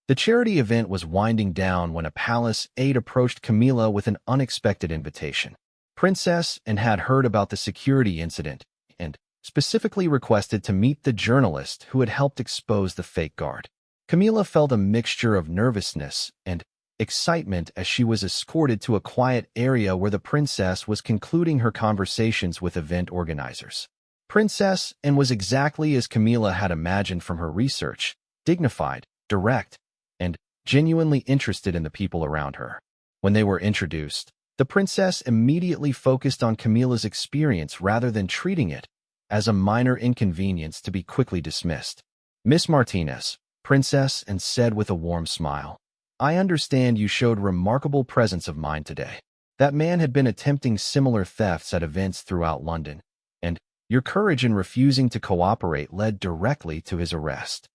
The charity event was winding down when a palace aide approached Camila with an unexpected invitation. Princess and had heard about the security incident and specifically requested to meet the journalist who had helped expose the fake guard. Camila felt a mixture of nervousness and excitement as she was escorted to a quiet area where the princess was concluding her conversations with event organizers. Princess and was exactly as Camila had imagined from her research, dignified, direct, and genuinely interested in the people around her. When they were introduced, the princess immediately focused on Camila's experience rather than treating it as a minor inconvenience to be quickly dismissed. "Miss Martinez," Princess and said with a warm smile, "I understand you showed remarkable presence of mind today. That man had been attempting similar thefts at events throughout London, and your courage in refusing to cooperate led directly to his arrest."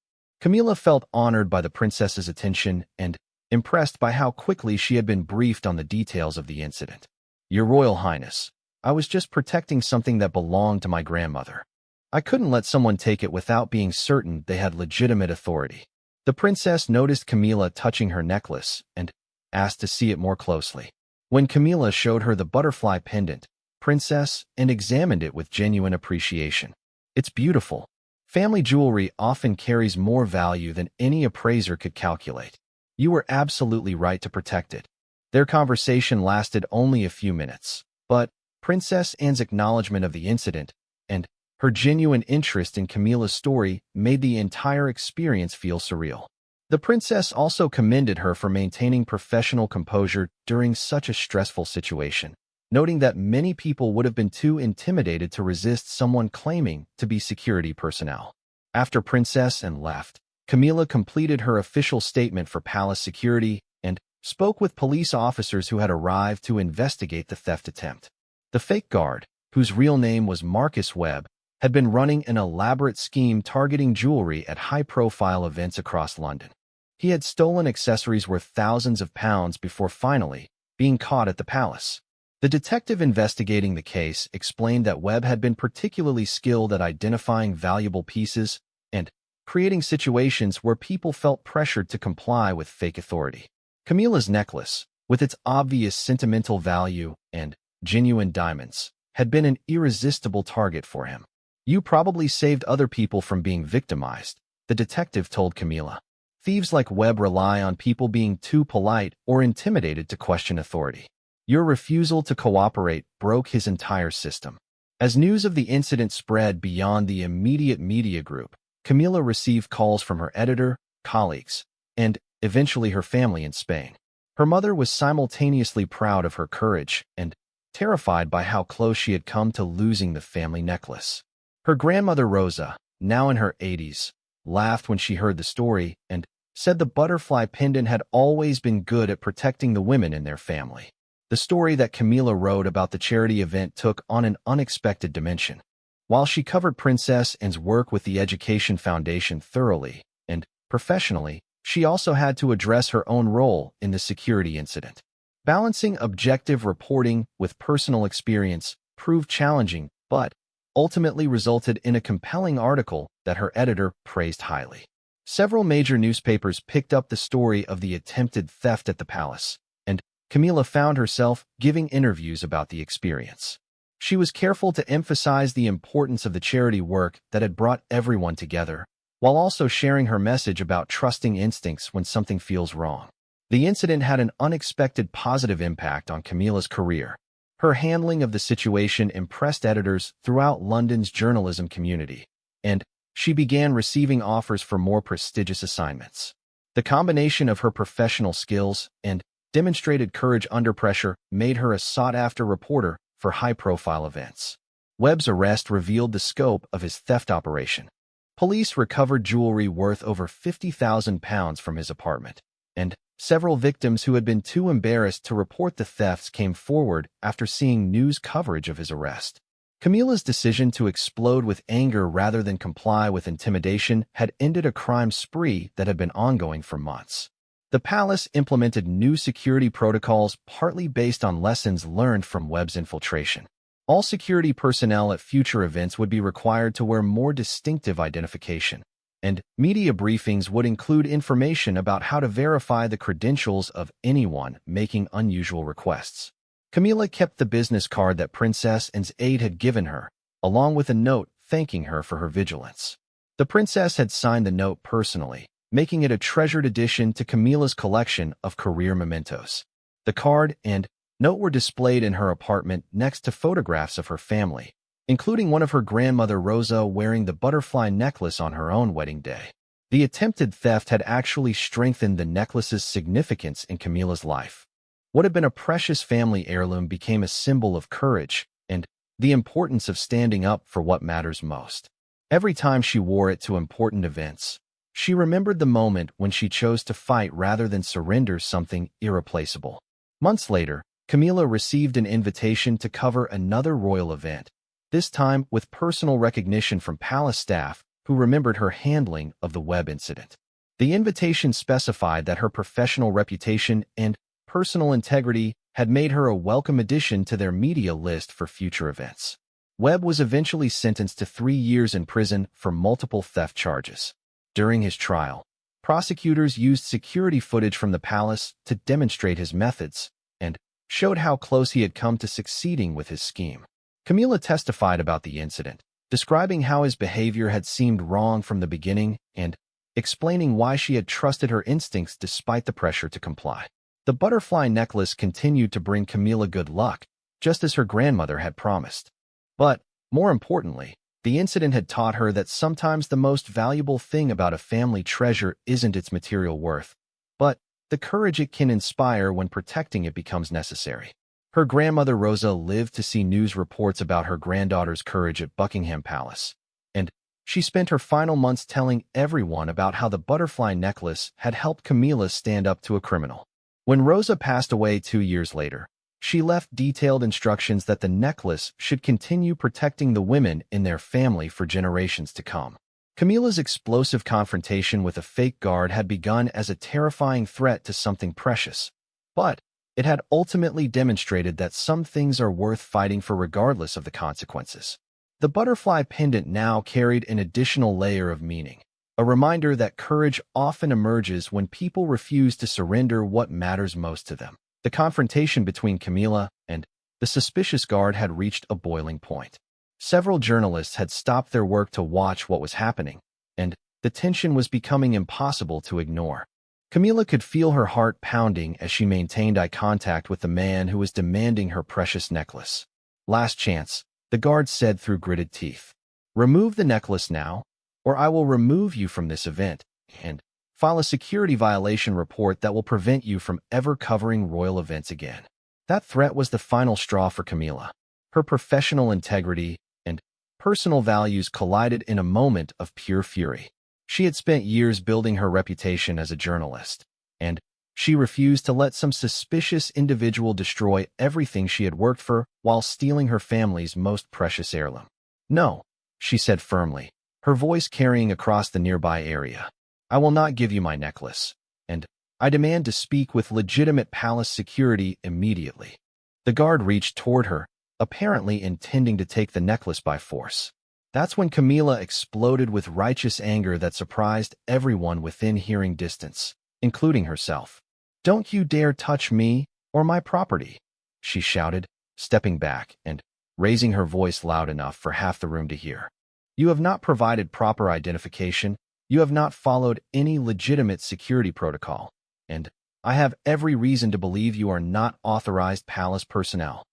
Camila felt honored by the princess's attention and impressed by how quickly she had been briefed on the details of the incident. "Your Royal Highness, I was just protecting something that belonged to my grandmother. I couldn't let someone take it without being certain they had legitimate authority." The princess noticed Camila touching her necklace and asked to see it more closely. When Camila showed her the butterfly pendant, Princess and examined it with genuine appreciation. "It's beautiful. Family jewelry often carries more value than any appraiser could calculate. You were absolutely right to protect it." Their conversation lasted only a few minutes, but Princess Anne's acknowledgement of the incident and her genuine interest in Camila's story made the entire experience feel surreal. The princess also commended her for maintaining professional composure during such a stressful situation, noting that many people would have been too intimidated to resist someone claiming to be security personnel. After Princess Anne left, Camila completed her official statement for palace security and spoke with police officers who had arrived to investigate the theft attempt. The fake guard, whose real name was Marcus Webb, had been running an elaborate scheme targeting jewelry at high-profile events across London. He had stolen accessories worth thousands of pounds before finally being caught at the palace. The detective investigating the case explained that Webb had been particularly skilled at identifying valuable pieces and creating situations where people felt pressured to comply with fake authority. Camila's necklace, with its obvious sentimental value and genuine diamonds, had been an irresistible target for him. "You probably saved other people from being victimized," the detective told Camila. "Thieves like Webb rely on people being too polite or intimidated to question authority. Your refusal to cooperate broke his entire system." As news of the incident spread beyond the immediate media group, Camila received calls from her editor, colleagues, and eventually her family in Spain. Her mother was simultaneously proud of her courage and terrified by how close she had come to losing the family necklace. Her grandmother Rosa, now in her 80s, laughed when she heard the story and said the butterfly pendant had always been good at protecting the women in their family. The story that Camila wrote about the charity event took on an unexpected dimension. While she covered Princess Anne's work with the Education Foundation thoroughly and professionally, she also had to address her own role in the security incident. Balancing objective reporting with personal experience proved challenging, but ultimately resulted in a compelling article that her editor praised highly. Several major newspapers picked up the story of the attempted theft at the palace, and Camila found herself giving interviews about the experience. She was careful to emphasize the importance of the charity work that had brought everyone together, while also sharing her message about trusting instincts when something feels wrong. The incident had an unexpected positive impact on Camila's career. Her handling of the situation impressed editors throughout London's journalism community, and she began receiving offers for more prestigious assignments. The combination of her professional skills and demonstrated courage under pressure made her a sought-after reporter for high-profile events. Webb's arrest revealed the scope of his theft operation. Police recovered jewelry worth over £50,000 from his apartment, and several victims who had been too embarrassed to report the thefts came forward after seeing news coverage of his arrest. Camila's decision to explode with anger rather than comply with intimidation had ended a crime spree that had been ongoing for months. The palace implemented new security protocols partly based on lessons learned from Webb's infiltration. All security personnel at future events would be required to wear more distinctive identification, and media briefings would include information about how to verify the credentials of anyone making unusual requests. Camila kept the business card that Princess and's aide had given her, along with a note thanking her for her vigilance. The princess had signed the note personally, making it a treasured addition to Camila's collection of career mementos. The card and note were displayed in her apartment next to photographs of her family, including one of her grandmother Rosa wearing the butterfly necklace on her own wedding day. The attempted theft had actually strengthened the necklace's significance in Camila's life. What had been a precious family heirloom became a symbol of courage and the importance of standing up for what matters most. Every time she wore it to important events, she remembered the moment when she chose to fight rather than surrender something irreplaceable. Months later, Camila received an invitation to cover another royal event, this time with personal recognition from palace staff who remembered her handling of the web incident. The invitation specified that her professional reputation and personal integrity had made her a welcome addition to their media list for future events. Webb was eventually sentenced to 3 years in prison for multiple theft charges. During his trial, prosecutors used security footage from the palace to demonstrate his methods and showed how close he had come to succeeding with his scheme. Camila testified about the incident, describing how his behavior had seemed wrong from the beginning and explaining why she had trusted her instincts despite the pressure to comply. The butterfly necklace continued to bring Camila good luck, just as her grandmother had promised. But, more importantly, the incident had taught her that sometimes the most valuable thing about a family treasure isn't its material worth, but the courage it can inspire when protecting it becomes necessary. Her grandmother Rosa lived to see news reports about her granddaughter's courage at Buckingham Palace, and she spent her final months telling everyone about how the butterfly necklace had helped Camila stand up to a criminal. When Rosa passed away 2 years later, she left detailed instructions that the necklace should continue protecting the women in their family for generations to come. Camila's explosive confrontation with a fake guard had begun as a terrifying threat to something precious, but it had ultimately demonstrated that some things are worth fighting for regardless of the consequences. The butterfly pendant now carried an additional layer of meaning, a reminder that courage often emerges when people refuse to surrender what matters most to them. The confrontation between Camila and the suspicious guard had reached a boiling point. Several journalists had stopped their work to watch what was happening, and the tension was becoming impossible to ignore. Camila could feel her heart pounding as she maintained eye contact with the man who was demanding her precious necklace. "Last chance," the guard said through gritted teeth. "Remove the necklace now, or I will remove you from this event and file a security violation report that will prevent you from ever covering royal events again." That threat was the final straw for Camila. Her professional integrity and personal values collided in a moment of pure fury. She had spent years building her reputation as a journalist, and she refused to let some suspicious individual destroy everything she had worked for while stealing her family's most precious heirloom. "No," she said firmly, her voice carrying across the nearby area. "I will not give you my necklace, and I demand to speak with legitimate palace security immediately." The guard reached toward her, apparently intending to take the necklace by force. That's when Camila exploded with righteous anger that surprised everyone within hearing distance, including herself. "Don't you dare touch me or my property," she shouted, stepping back and raising her voice loud enough for half the room to hear. "You have not provided proper identification, you have not followed any legitimate security protocol, and I have every reason to believe you are not authorized palace personnel."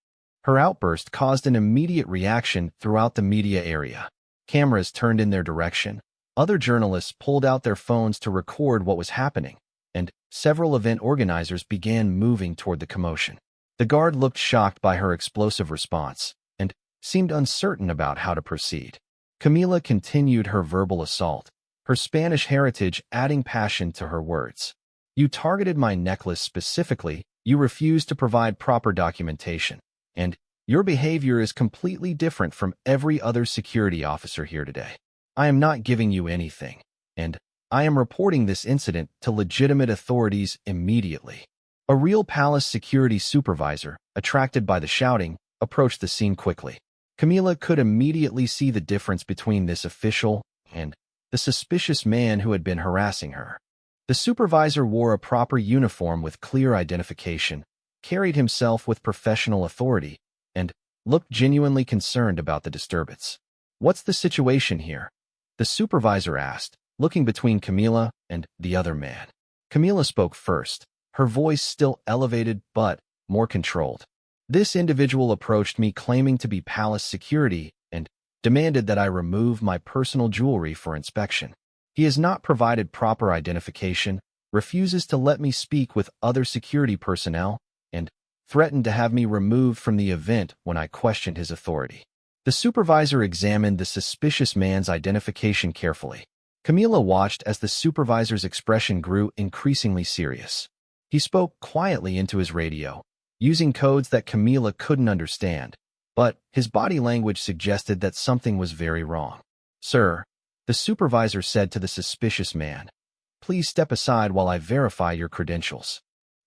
Her outburst caused an immediate reaction throughout the media area. Cameras turned in their direction, other journalists pulled out their phones to record what was happening, and several event organizers began moving toward the commotion. The guard looked shocked by her explosive response and seemed uncertain about how to proceed. Camila continued her verbal assault, her Spanish heritage adding passion to her words. "You targeted my necklace specifically, you refused to provide proper documentation, and your behavior is completely different from every other security officer here today. I am not giving you anything, and I am reporting this incident to legitimate authorities immediately." A real palace security supervisor, attracted by the shouting, approached the scene quickly. Camila could immediately see the difference between this official and the suspicious man who had been harassing her. The supervisor wore a proper uniform with clear identification, carried himself with professional authority, and looked genuinely concerned about the disturbance. "What's the situation here?" the supervisor asked, looking between Camila and the other man. Camila spoke first, her voice still elevated but more controlled. "This individual approached me claiming to be palace security and demanded that I remove my personal jewelry for inspection. He has not provided proper identification, refuses to let me speak with other security personnel, and threatened to have me removed from the event when I questioned his authority." The supervisor examined the suspicious man's identification carefully. Camila watched as the supervisor's expression grew increasingly serious. He spoke quietly into his radio, using codes that Camila couldn't understand, but his body language suggested that something was very wrong. "Sir," the supervisor said to the suspicious man, "please step aside while I verify your credentials."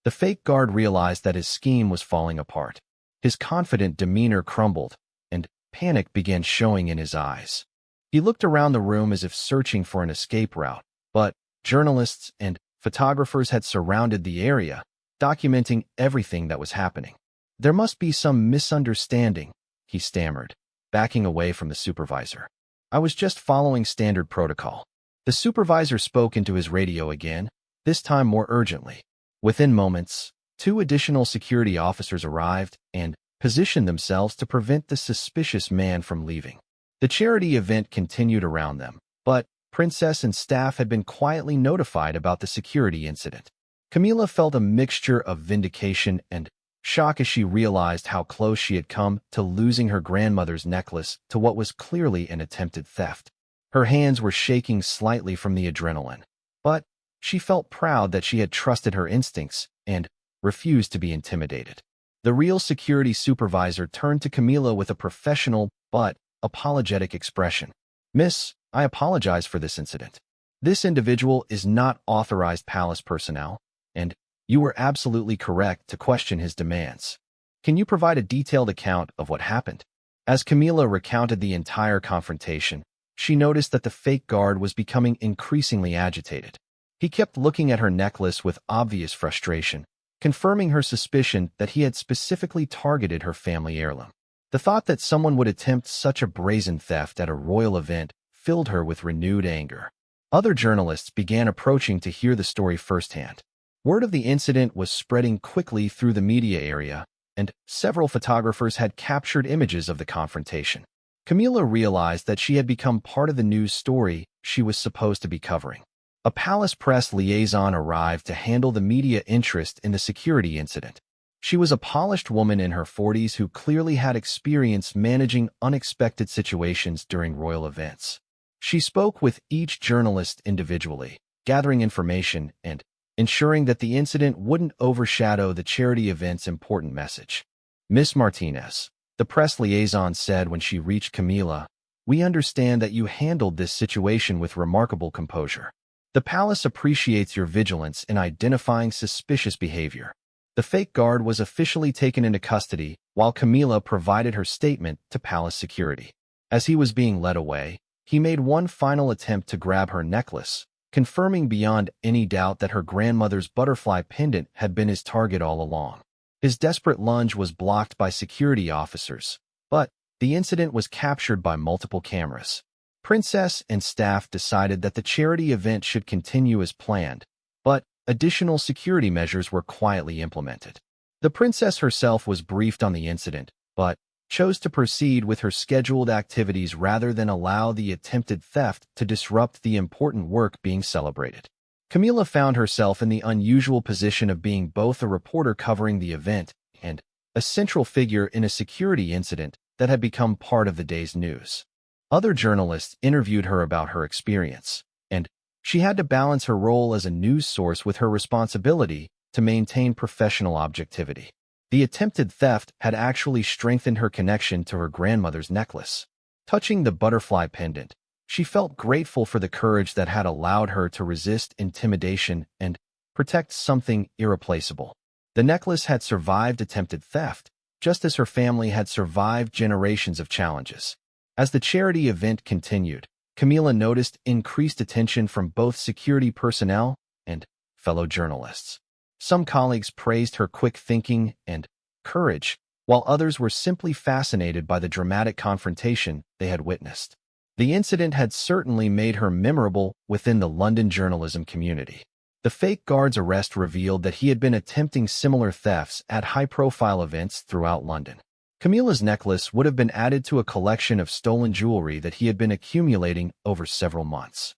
The fake guard realized that his scheme was falling apart. His confident demeanor crumbled, and panic began showing in his eyes. He looked around the room as if searching for an escape route, but journalists and photographers had surrounded the area, documenting everything that was happening. "There must be some misunderstanding," he stammered, backing away from the supervisor. "I was just following standard protocol." The supervisor spoke into his radio again, this time more urgently. Within moments, 2 additional security officers arrived and positioned themselves to prevent the suspicious man from leaving. The charity event continued around them, but Princess and staff had been quietly notified about the security incident. Camila felt a mixture of vindication and shock as she realized how close she had come to losing her grandmother's necklace to what was clearly an attempted theft. Her hands were shaking slightly from the adrenaline, but she felt proud that she had trusted her instincts and refused to be intimidated. The real security supervisor turned to Camila with a professional but apologetic expression. "Miss, I apologize for this incident. This individual is not authorized palace personnel, and you were absolutely correct to question his demands. Can you provide a detailed account of what happened?" As Camila recounted the entire confrontation, she noticed that the fake guard was becoming increasingly agitated. He kept looking at her necklace with obvious frustration, confirming her suspicion that he had specifically targeted her family heirloom. The thought that someone would attempt such a brazen theft at a royal event filled her with renewed anger. Other journalists began approaching to hear the story firsthand. Word of the incident was spreading quickly through the media area, and several photographers had captured images of the confrontation. Camila realized that she had become part of the news story she was supposed to be covering. A palace press liaison arrived to handle the media interest in the security incident. She was a polished woman in her 40s who clearly had experience managing unexpected situations during royal events. She spoke with each journalist individually, gathering information and ensuring that the incident wouldn't overshadow the charity event's important message. "Miss Martinez," the press liaison said when she reached Camila, "we understand that you handled this situation with remarkable composure. The palace appreciates your vigilance in identifying suspicious behavior." The fake guard was officially taken into custody while Camila provided her statement to palace security. As he was being led away, he made one final attempt to grab her necklace, confirming beyond any doubt that her grandmother's butterfly pendant had been his target all along. His desperate lunge was blocked by security officers, but the incident was captured by multiple cameras. Princess and staff decided that the charity event should continue as planned, but additional security measures were quietly implemented. The princess herself was briefed on the incident, but chose to proceed with her scheduled activities rather than allow the attempted theft to disrupt the important work being celebrated. Camila found herself in the unusual position of being both a reporter covering the event and a central figure in a security incident that had become part of the day's news. Other journalists interviewed her about her experience, and she had to balance her role as a news source with her responsibility to maintain professional objectivity. The attempted theft had actually strengthened her connection to her grandmother's necklace. Touching the butterfly pendant, she felt grateful for the courage that had allowed her to resist intimidation and protect something irreplaceable. The necklace had survived attempted theft, just as her family had survived generations of challenges. As the charity event continued, Camila noticed increased attention from both security personnel and fellow journalists. Some colleagues praised her quick thinking and courage, while others were simply fascinated by the dramatic confrontation they had witnessed. The incident had certainly made her memorable within the London journalism community. The fake guard's arrest revealed that he had been attempting similar thefts at high-profile events throughout London. Camila's necklace would have been added to a collection of stolen jewelry that he had been accumulating over several months.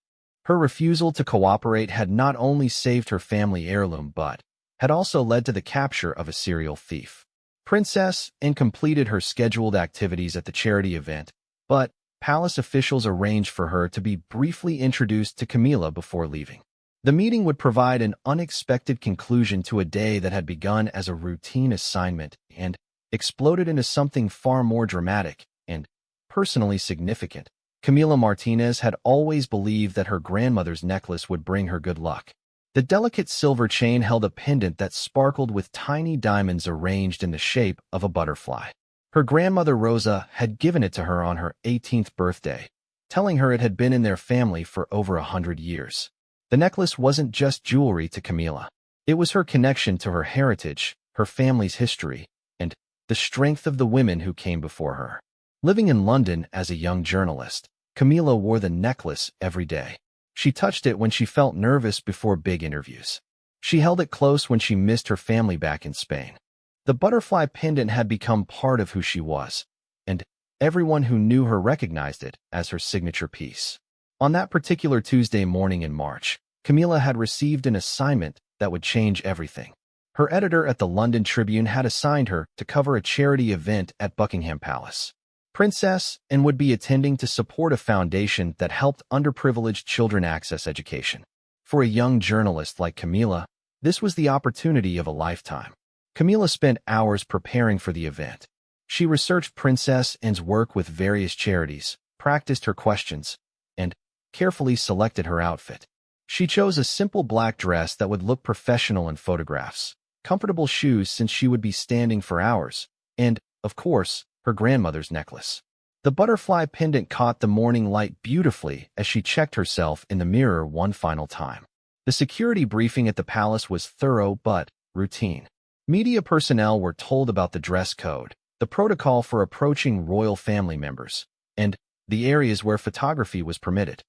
Her refusal to cooperate had not only saved her family heirloom but had also led to the capture of a serial thief. Princess completed her scheduled activities at the charity event, but palace officials arranged for her to be briefly introduced to Camila before leaving. The meeting would provide an unexpected conclusion to a day that had begun as a routine assignment and exploded into something far more dramatic and personally significant. Camila Martinez had always believed that her grandmother's necklace would bring her good luck. The delicate silver chain held a pendant that sparkled with tiny diamonds arranged in the shape of a butterfly. Her grandmother Rosa had given it to her on her 18th birthday, telling her it had been in their family for over 100 years. The necklace wasn't just jewelry to Camila. It was her connection to her heritage, her family's history, and the strength of the women who came before her. Living in London as a young journalist, Camila wore the necklace every day. She touched it when she felt nervous before big interviews. She held it close when she missed her family back in Spain. The butterfly pendant had become part of who she was, and everyone who knew her recognized it as her signature piece. On that particular Tuesday morning in March, Camila had received an assignment that would change everything. Her editor at the London Tribune had assigned her to cover a charity event at Buckingham Palace. Princess would be attending to support a foundation that helped underprivileged children access education. For a young journalist like Camila, this was the opportunity of a lifetime. Camila spent hours preparing for the event. She researched Princess Anne's work with various charities, practiced her questions, and carefully selected her outfit. She chose a simple black dress that would look professional in photographs, comfortable shoes since she would be standing for hours, and, of course, her grandmother's necklace. The butterfly pendant caught the morning light beautifully as she checked herself in the mirror one final time. The security briefing at the palace was thorough but routine. Media personnel were told about the dress code, the protocol for approaching royal family members, and the areas where photography was permitted.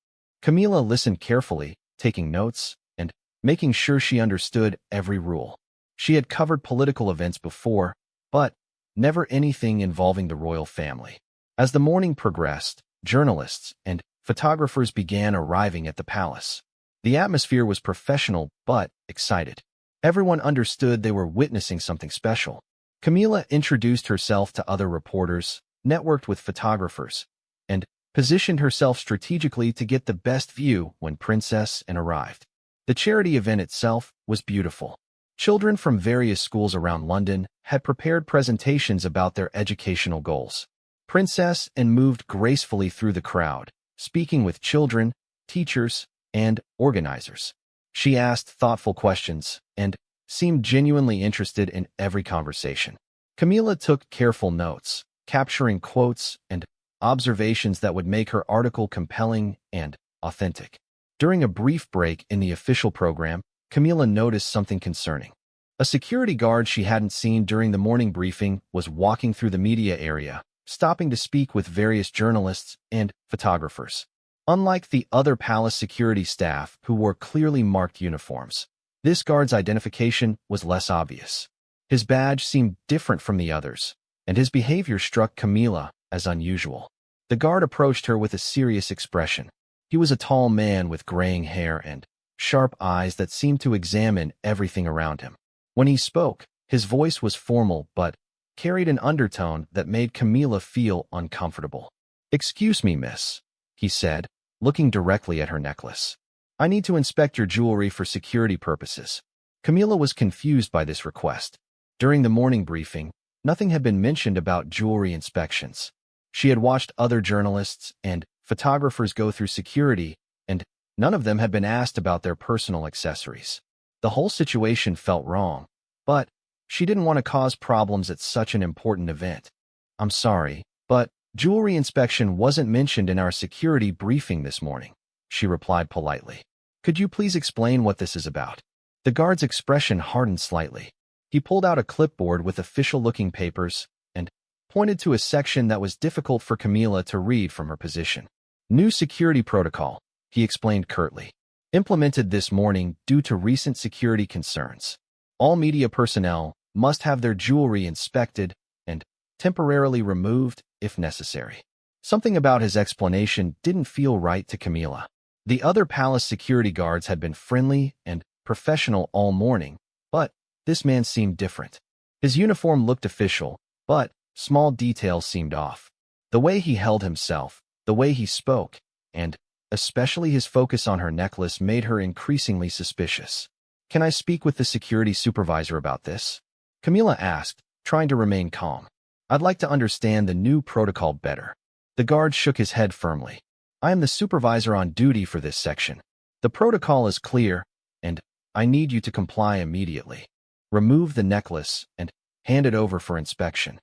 Camila listened carefully, taking notes and making sure she understood every rule. She had covered political events before, but never anything involving the royal family. As the morning progressed, journalists and photographers began arriving at the palace. The atmosphere was professional but excited. Everyone understood they were witnessing something special. Camila introduced herself to other reporters, networked with photographers, and positioned herself strategically to get the best view when Princess Anne arrived. The charity event itself was beautiful. Children from various schools around London had prepared presentations about their educational goals. Princess Anne moved gracefully through the crowd, speaking with children, teachers, and organizers. She asked thoughtful questions and seemed genuinely interested in every conversation. Camila took careful notes, capturing quotes and observations that would make her article compelling and authentic. During a brief break in the official program, Camila noticed something concerning. A security guard she hadn't seen during the morning briefing was walking through the media area, stopping to speak with various journalists and photographers. Unlike the other palace security staff who wore clearly marked uniforms, this guard's identification was less obvious. His badge seemed different from the others, and his behavior struck Camila as unusual. The guard approached her with a serious expression. He was a tall man with graying hair and sharp eyes that seemed to examine everything around him. When he spoke, his voice was formal but carried an undertone that made Camila feel uncomfortable. "Excuse me, miss," he said, looking directly at her necklace. "I need to inspect your jewelry for security purposes." Camila was confused by this request. During the morning briefing, nothing had been mentioned about jewelry inspections. She had watched other journalists and photographers go through security, and none of them had been asked about their personal accessories. The whole situation felt wrong, but she didn't want to cause problems at such an important event. "I'm sorry, but Jewelry inspection wasn't mentioned in our security briefing this morning, she replied politely. Could you please explain what this is about? The guard's expression hardened slightly. He pulled out a clipboard with official-looking papers and pointed to a section that was difficult for Camila to read from her position. New security protocol, he explained curtly. Implemented this morning due to recent security concerns. All media personnel must have their jewelry inspected and temporarily removed if necessary. Something about his explanation didn't feel right to Camila. The other palace security guards had been friendly and professional all morning, but this man seemed different. His uniform looked official, but small details seemed off. The way he held himself, the way he spoke, and especially his focus on her necklace made her increasingly suspicious. Can I speak with the security supervisor about this? Camila asked, trying to remain calm. I'd like to understand the new protocol better. The guard shook his head firmly. I am the supervisor on duty for this section. The protocol is clear, and I need you to comply immediately. Remove the necklace and hand it over for inspection.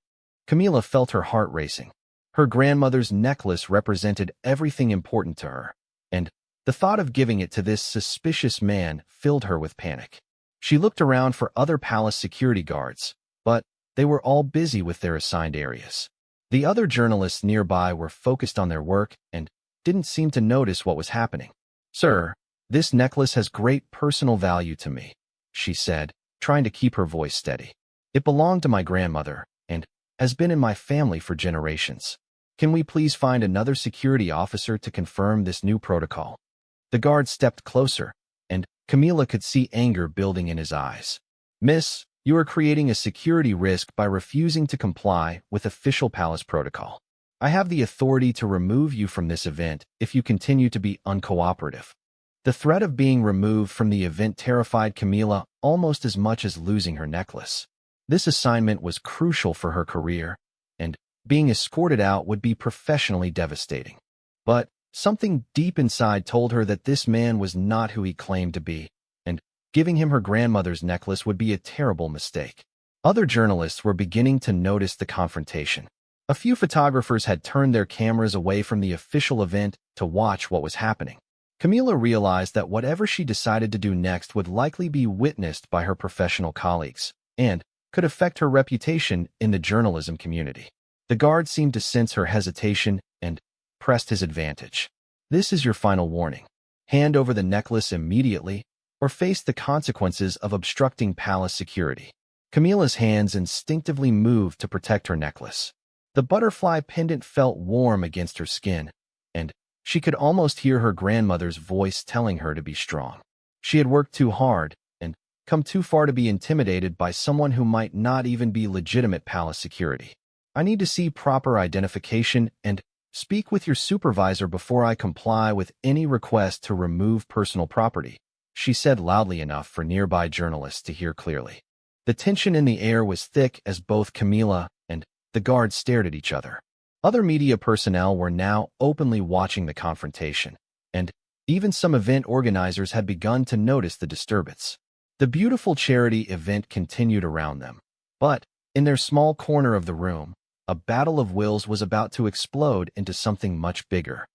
Camila felt her heart racing. Her grandmother's necklace represented everything important to her, and the thought of giving it to this suspicious man filled her with panic. She looked around for other palace security guards, but they were all busy with their assigned areas. The other journalists nearby were focused on their work and didn't seem to notice what was happening. Sir, this necklace has great personal value to me, she said, trying to keep her voice steady. It belonged to my grandmother and has been in my family for generations. Can we please find another security officer to confirm this new protocol? The guard stepped closer, and Camila could see anger building in his eyes. Miss, you are creating a security risk by refusing to comply with official palace protocol. I have the authority to remove you from this event if you continue to be uncooperative. The threat of being removed from the event terrified Camila almost as much as losing her necklace. This assignment was crucial for her career, and being escorted out would be professionally devastating. But something deep inside told her that this man was not who he claimed to be, and giving him her grandmother's necklace would be a terrible mistake. Other journalists were beginning to notice the confrontation. A few photographers had turned their cameras away from the official event to watch what was happening. Camila realized that whatever she decided to do next would likely be witnessed by her professional colleagues, and could affect her reputation in the journalism community. The guard seemed to sense her hesitation and pressed his advantage. This is your final warning. Hand over the necklace immediately, or face the consequences of obstructing palace security. Camila's hands instinctively moved to protect her necklace. The butterfly pendant felt warm against her skin, and she could almost hear her grandmother's voice telling her to be strong. She had worked too hard and come too far to be intimidated by someone who might not even be legitimate palace security. I need to see proper identification and speak with your supervisor before I comply with any request to remove personal property, she said loudly enough for nearby journalists to hear clearly. The tension in the air was thick as both Camila and the guard stared at each other. Other media personnel were now openly watching the confrontation, and even some event organizers had begun to notice the disturbance. The beautiful charity event continued around them, but in their small corner of the room, a battle of wills was about to explode into something much bigger.